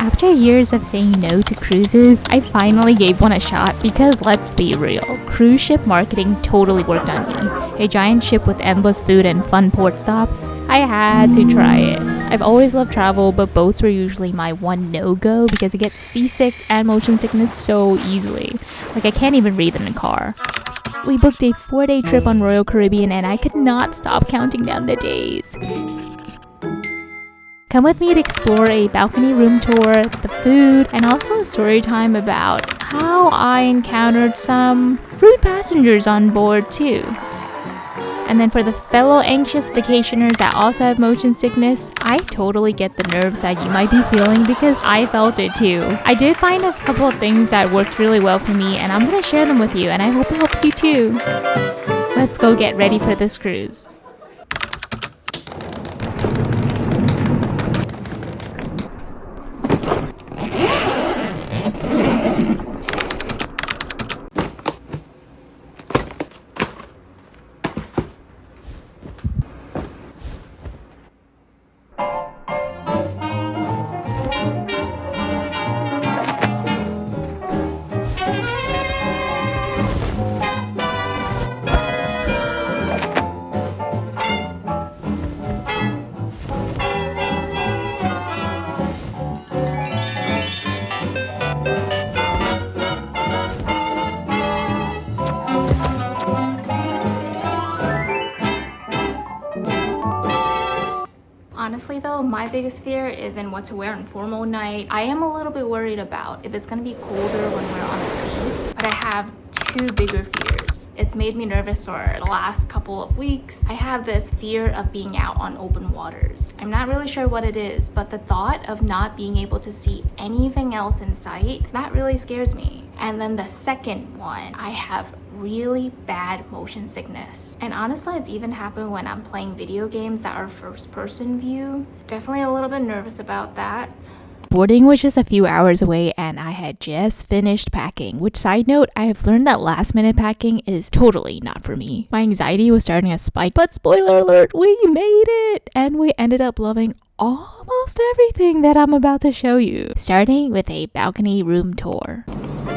After years of saying no to cruises, I finally gave one a shot because let's be real, cruise ship marketing totally worked on me. A giant ship with endless food and fun port stops, I had to try it. I've always loved travel, but boats were usually my one no-go because I get seasick and motion sickness so easily. Like I can't even breathe in a car. We booked a 4-day trip on Royal Caribbean and I could not stop counting down the days. Come with me to explore a balcony room tour, the food, and also a story time about how I encountered some rude passengers on board too. And then for the fellow anxious vacationers that also have motion sickness, I totally get the nerves that you might be feeling because I felt it too. I did find a couple of things that worked really well for me and I'm going to share them with you and I hope it helps you too. Let's go get ready for this cruise. Honestly though, my biggest fear isn't what to wear on formal night. I am a little bit worried about if it's gonna be colder when we're on the sea, but I have two bigger fears. It's made me nervous for the last couple of weeks. I have this fear of being out on open waters. I'm not really sure what it is, but the thought of not being able to see anything else in sight, that really scares me. And then the second one, I have really bad motion sickness. And honestly, it's even happened when I'm playing video games that are first person view. Definitely a little bit nervous about that. Boarding was just a few hours away and I had just finished packing, which side note, I have learned that last minute packing is totally not for me. My anxiety was starting to spike, but spoiler alert, we made it! And we ended up loving almost everything that I'm about to show you. Starting with a balcony room tour.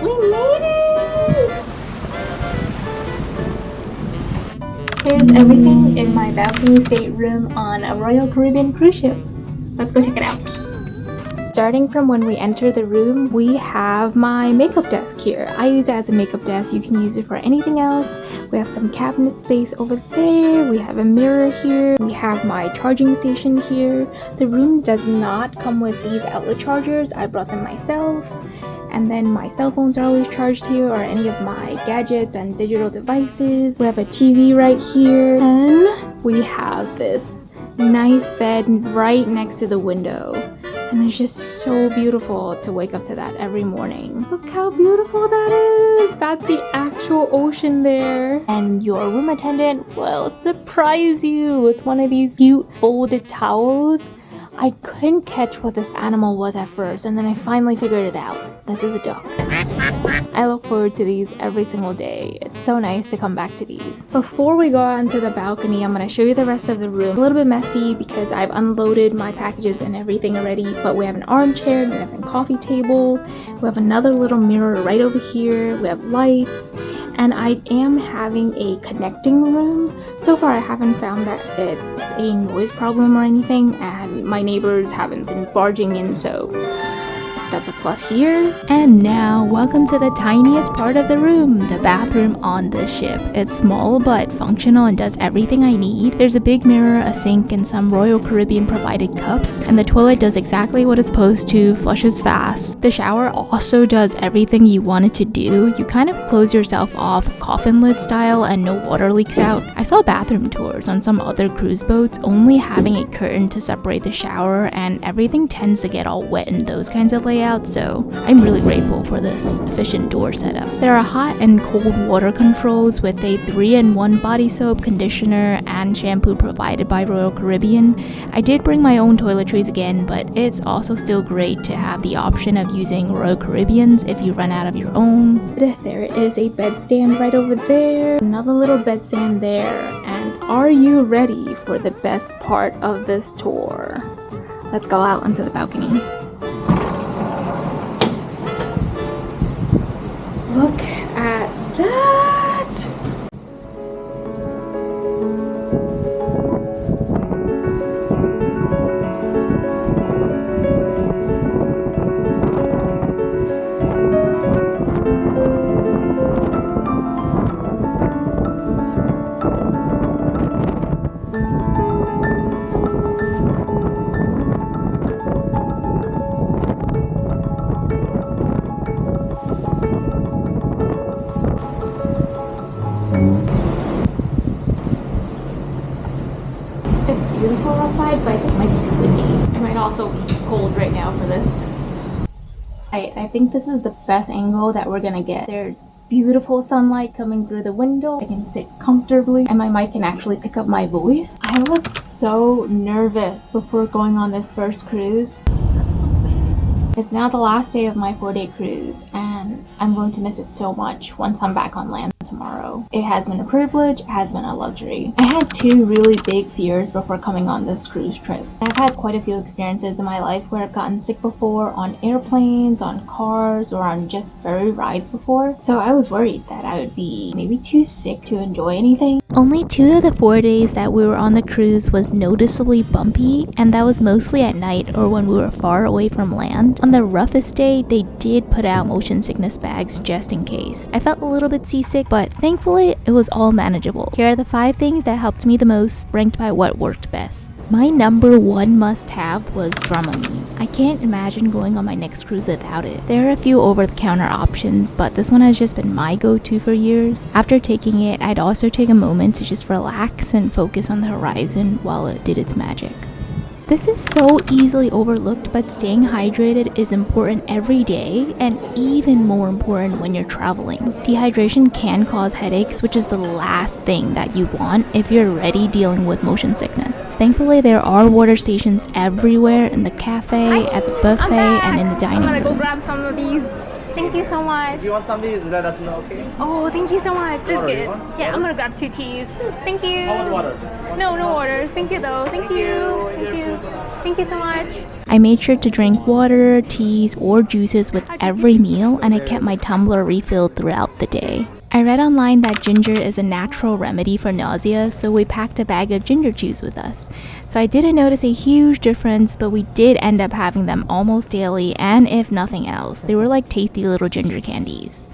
We made it! Here's everything in my balcony stateroom on a Royal Caribbean cruise ship. Let's go check it out. Starting from when we enter the room, we have my makeup desk here. I use it as a makeup desk. You can use it for anything else. We have some cabinet space over there. We have a mirror here. We have my charging station here. The room does not come with these outlet chargers. I brought them myself. And then my cell phones are always charged here, or any of my gadgets and digital devices. We have a TV right here. And we have this nice bed right next to the window. And it's just so beautiful to wake up to that every morning. Look how beautiful that is! That's the actual ocean there. And your room attendant will surprise you with one of these cute folded towels. I couldn't catch what this animal was at first, and then I finally figured it out. This is a dog. I look forward to these every single day. It's so nice to come back to these. Before we go out into the balcony, I'm going to show you the rest of the room. A little bit messy because I've unloaded my packages and everything already, but we have an armchair, we have a coffee table, we have another little mirror right over here, we have lights, and I am having a connecting room. So far I haven't found that it's a noise problem or anything, and my neighbors haven't been barging in, so that's a plus here. And now, welcome to the tiniest part of the room, the bathroom on the ship. It's small but functional and does everything I need. There's a big mirror, a sink, and some Royal Caribbean provided cups, and the toilet does exactly what it's supposed to, flushes fast. The shower also does everything you want it to do. You kind of close yourself off coffin lid style and no water leaks out. I saw bathroom tours on some other cruise boats only having a curtain to separate the shower, and everything tends to get all wet in those kinds of layouts. So I'm really grateful for this efficient door setup. There are hot and cold water controls with a 3-in-1 body soap, conditioner, and shampoo provided by Royal Caribbean. I did bring my own toiletries again, but it's also still great to have the option of using Royal Caribbean's if you run out of your own. There is a bedstand right over there, another little bedstand there, and are you ready for the best part of this tour? Let's go out onto the balcony. too windy. It might also be cold right now for this. I think this is the best angle that we're gonna get. There's beautiful sunlight coming through the window. I can sit comfortably and my mic can actually pick up my voice. I was so nervous before going on this first cruise. That's so big. It's now the last day of my 4-day cruise and I'm going to miss it so much once I'm back on land tomorrow. It has been a privilege, it has been a luxury. I had 2 really big fears before coming on this cruise trip. I've had quite a few experiences in my life where I've gotten sick before on airplanes, on cars, or on just ferry rides before. So I was worried that I would be maybe too sick to enjoy anything. Only 2 of the 4 days that we were on the cruise was noticeably bumpy, and that was mostly at night or when we were far away from land. On the roughest day, they did put out motion sickness bags just in case. I felt a little bit seasick, but thankfully it was all manageable. Here are the 5 things that helped me the most, ranked by what worked best. My number 1 must-have was Dramamine. I can't imagine going on my next cruise without it. There are a few over-the-counter options, but this one has just been my go-to for years. After taking it, I'd also take a moment to just relax and focus on the horizon while it did its magic. This is so easily overlooked, but staying hydrated is important every day and even more important when you're traveling. Dehydration can cause headaches, which is the last thing that you want if you're already dealing with motion sickness. Thankfully, there are water stations everywhere in the cafe, at the buffet, and in the dining rooms. I'm gonna go grab some of these. Thank you so much. If you want some of these, let us know, okay? Oh, thank you so much. This is good. Yeah, I'm gonna grab 2 teas. Thank you. How much water? No waters. Thank you though. Thank you. Thank you so much. I made sure to drink water, teas, or juices with every meal, and I kept my tumbler refilled throughout the day. I read online that ginger is a natural remedy for nausea, so we packed a bag of ginger chews with us. So I didn't notice a huge difference, but we did end up having them almost daily, and if nothing else, they were like tasty little ginger candies.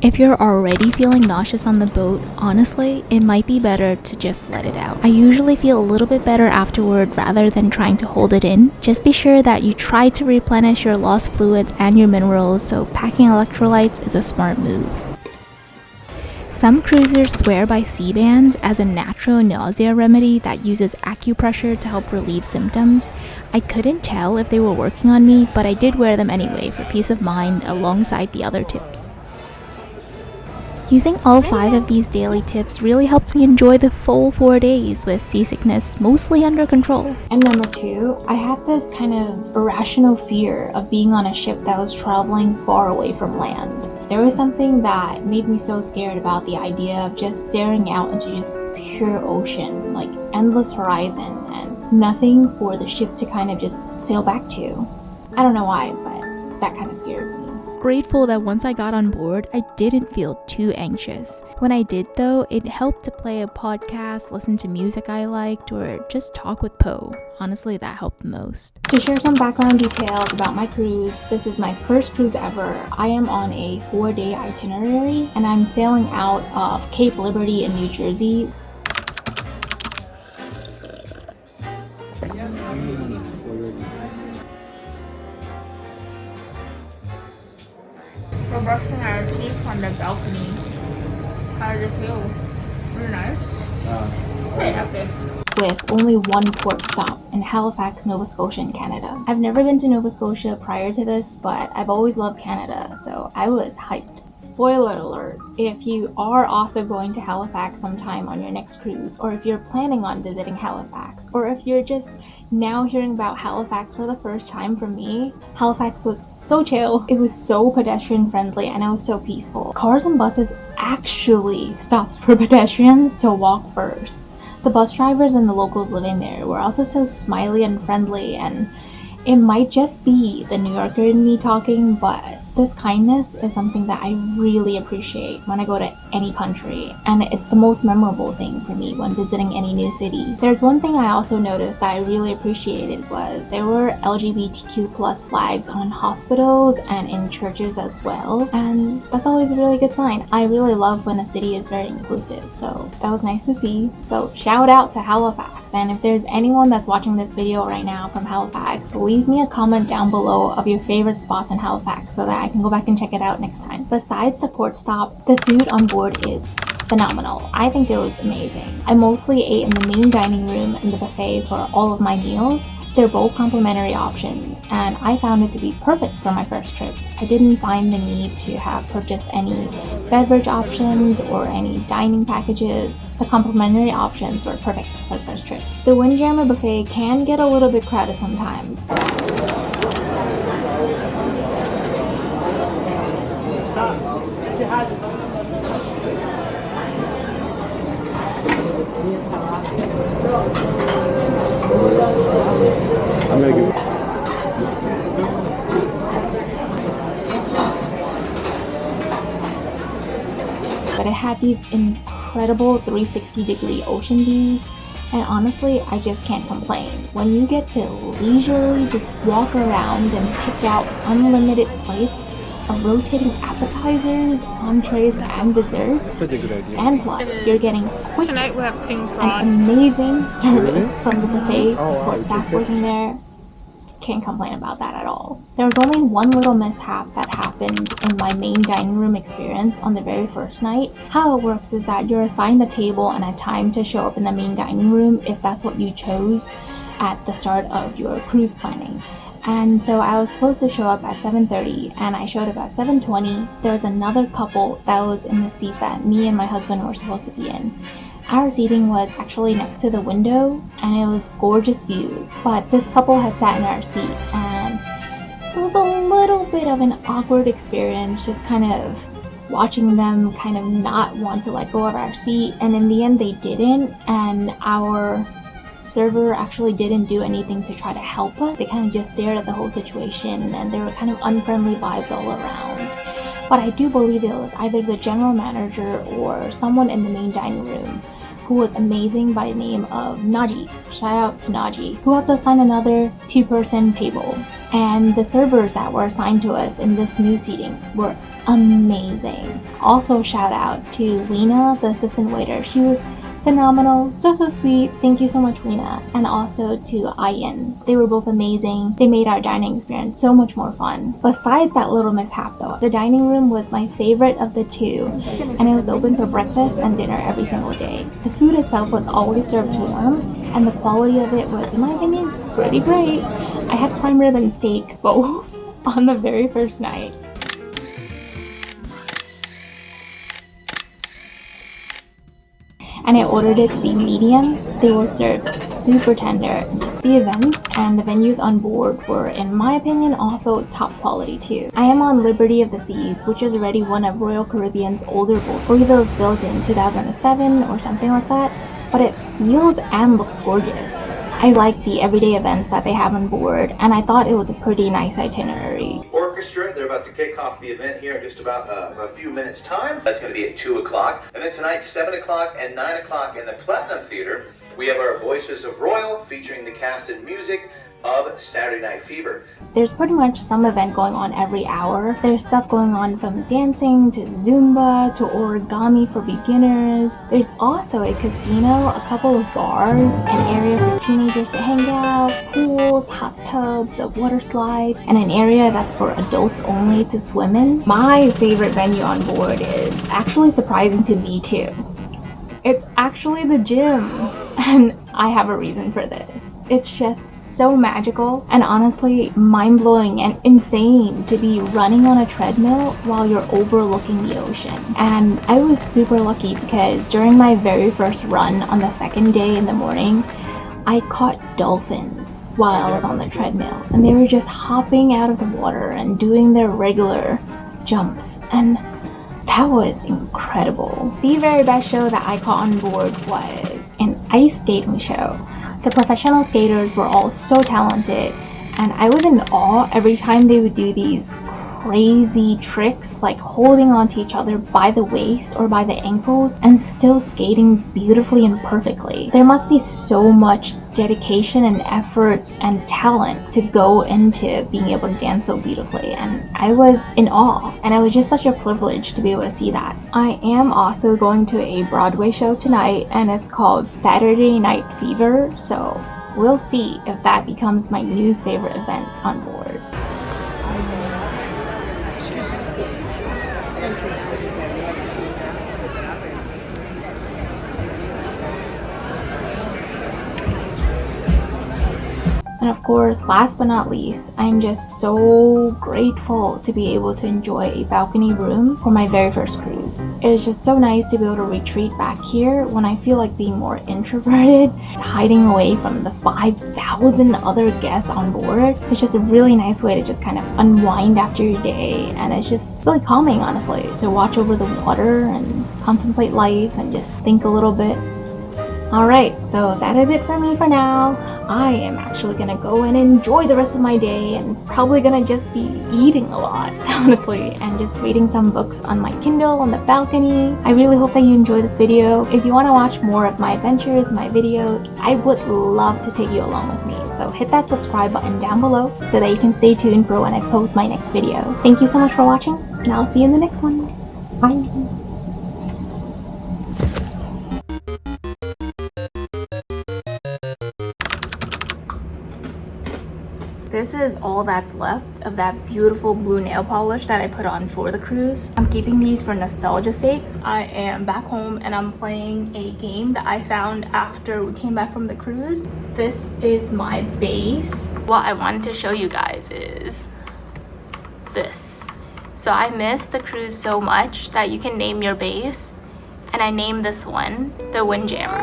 If you're already feeling nauseous on the boat, honestly, it might be better to just let it out. I usually feel a little bit better afterward rather than trying to hold it in. Just be sure that you try to replenish your lost fluids and your minerals, so packing electrolytes is a smart move. Some cruisers swear by sea bands as a natural nausea remedy that uses acupressure to help relieve symptoms. I couldn't tell if they were working on me, but I did wear them anyway for peace of mind alongside the other tips. Using all 5 of these daily tips really helps me enjoy the full 4 days with seasickness mostly under control. And number 2, I had this kind of irrational fear of being on a ship that was traveling far away from land. There was something that made me so scared about the idea of just staring out into just pure ocean, like endless horizon, and nothing for the ship to kind of just sail back to. I don't know why, but that kind of scared me. Grateful that once I got on board, I didn't feel too anxious. When I did though, it helped to play a podcast, listen to music I liked, or just talk with Poe. Honestly, that helped the most. To share some background details about my cruise, this is my first cruise ever. I am on a 4-day itinerary and I'm sailing out of Cape Liberty in New Jersey. We're brushing our teeth on the balcony. How does it feel? Really nice. Right up there. With only 1 port stop in Halifax, Nova Scotia in Canada. I've never been to Nova Scotia prior to this, but I've always loved Canada, so I was hyped. Spoiler alert, if you are also going to Halifax sometime on your next cruise, or if you're planning on visiting Halifax, or if you're just now hearing about Halifax for the first time from me, Halifax was so chill. It was so pedestrian friendly and it was so peaceful. Cars and buses actually stopped for pedestrians to walk first. The bus drivers and the locals living there were also so smiley and friendly, and it might just be the New Yorker in me talking, but this kindness is something that I really appreciate when I go to any country, and it's the most memorable thing for me when visiting any new city. There's one thing I also noticed that I really appreciated was there were LGBTQ plus flags on hospitals and in churches as well, and that's always a really good sign. I really love when a city is very inclusive, so that was nice to see. So shout out to Halifax, and if there's anyone that's watching this video right now from Halifax, leave me a comment down below of your favorite spots in Halifax so that I can go back and check it out next time. Besides the port stop, the food on board is phenomenal. I think it was amazing. I mostly ate in the main dining room and the buffet for all of my meals. They're both complimentary options, and I found it to be perfect for my first trip. I didn't find the need to have purchased any beverage options or any dining packages. The complimentary options were perfect for the first trip. The Windjammer buffet can get a little bit crowded sometimes. I'm gonna give. But it had these incredible 360-degree ocean views, and honestly, I just can't complain. When you get to leisurely just walk around and pick out unlimited plates of rotating appetizers, entrees, and desserts, Such a good idea. and plus you're getting quick Tonight we're having and amazing service from the buffet Oh, wow, support you staff did good. working there. Can't complain about that at all. There was only one little mishap that happened in my main dining room experience on the very first night. How it works is that you're assigned a table and a time to show up in the main dining room if that's what you chose at the start of your cruise planning. And so I was supposed to show up at 7:30 and I showed up at 7:20. There was another couple that was in the seat that me and my husband were supposed to be in. Our seating was actually next to the window and it was gorgeous views, but this couple had sat in our seat and it was a little bit of an awkward experience, just kind of watching them kind of not want to let go of our seat, and in the end they didn't, and our server actually didn't do anything to try to help us. They kind of just stared at the whole situation and there were kind of unfriendly vibes all around. But I do believe it was either the general manager or someone in the main dining room who was amazing by the name of Naji. Shout out to Naji, who helped us find another 2-person table. And the servers that were assigned to us in this new seating were amazing. Also shout out to Weena, the assistant waiter. She was phenomenal, so sweet. Thank you so much, Weena. And also to Ian. They were both amazing. They made our dining experience so much more fun. Besides that little mishap though, the dining room was my favorite of the two, and it was open for breakfast and dinner every single day. The food itself was always served warm, and the quality of it was, in my opinion, pretty great. I had prime rib and steak both on the very first night. And I ordered it to be medium. They were served super tender. The events and the venues on board were, in my opinion, also top quality too. I am on Liberty of the Seas, which is already one of Royal Caribbean's older boats. I believe it was built in 2007 or something like that, but it feels and looks gorgeous. I like the everyday events that they have on board, and I thought it was a pretty nice itinerary. Orchestra, they're about to kick off the event here in just about a few minutes time. That's going to be at 2 o'clock. And then tonight, 7 o'clock and 9 o'clock in the Platinum Theater, we have our Voices of Royal featuring the cast and music of Saturday Night Fever. There's pretty much some event going on every hour. There's stuff going on from dancing to Zumba to origami for beginners. There's also a casino, a couple of bars, an area for teenagers to hang out, pools, hot tubs, a water slide, and an area that's for adults only to swim in. My favorite venue on board is actually surprising to me too. It's actually the gym, and I have a reason for this. It's just so magical and honestly mind-blowing and insane to be running on a treadmill while you're overlooking the ocean. And I was super lucky because during my very first run on the second day in the morning, I caught dolphins while I was on the treadmill, and they were just hopping out of the water and doing their regular jumps, and that was incredible. The very best show that I caught on board was an ice skating show. The professional skaters were all so talented, and I was in awe every time they would do these crazy tricks like holding onto each other by the waist or by the ankles and still skating beautifully and perfectly. There must be so much dedication and effort and talent to go into being able to dance so beautifully, and I was in awe, and it was just such a privilege to be able to see that. I am also going to a Broadway show tonight, and it's called Saturday Night Fever, so we'll see if that becomes my new favorite event on board. And of course, last but not least, I'm just so grateful to be able to enjoy a balcony room for my very first cruise. It is just so nice to be able to retreat back here when I feel like being more introverted. It's hiding away from the 5,000 other guests on board. It's just a really nice way to just kind of unwind after your day, and it's just really calming, honestly, to watch over the water and contemplate life and just think a little bit. Alright, so that is it for me for now. I am actually gonna go and enjoy the rest of my day and probably gonna just be eating a lot, honestly, and just reading some books on my Kindle on the balcony. I really hope that you enjoyed this video. If you want to watch more of my adventures, my videos, I would love to take you along with me. So hit that subscribe button down below so that you can stay tuned for when I post my next video. Thank you so much for watching, and I'll see you in the next one. Bye! This is all that's left of that beautiful blue nail polish that I put on for the cruise. I'm keeping these for nostalgia's sake. I am back home and I'm playing a game that I found after we came back from the cruise. This is my base. What I wanted to show you guys is this. So I missed the cruise so much that you can name your base, and I named this one the Windjammer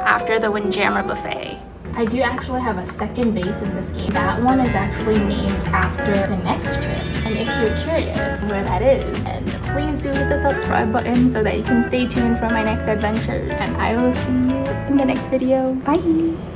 after the Windjammer buffet. I do actually have a second base in this game. That one is actually named after the next trip. And if you're curious where that is, then please do hit the subscribe button so that you can stay tuned for my next adventure. And I will see you in the next video. Bye!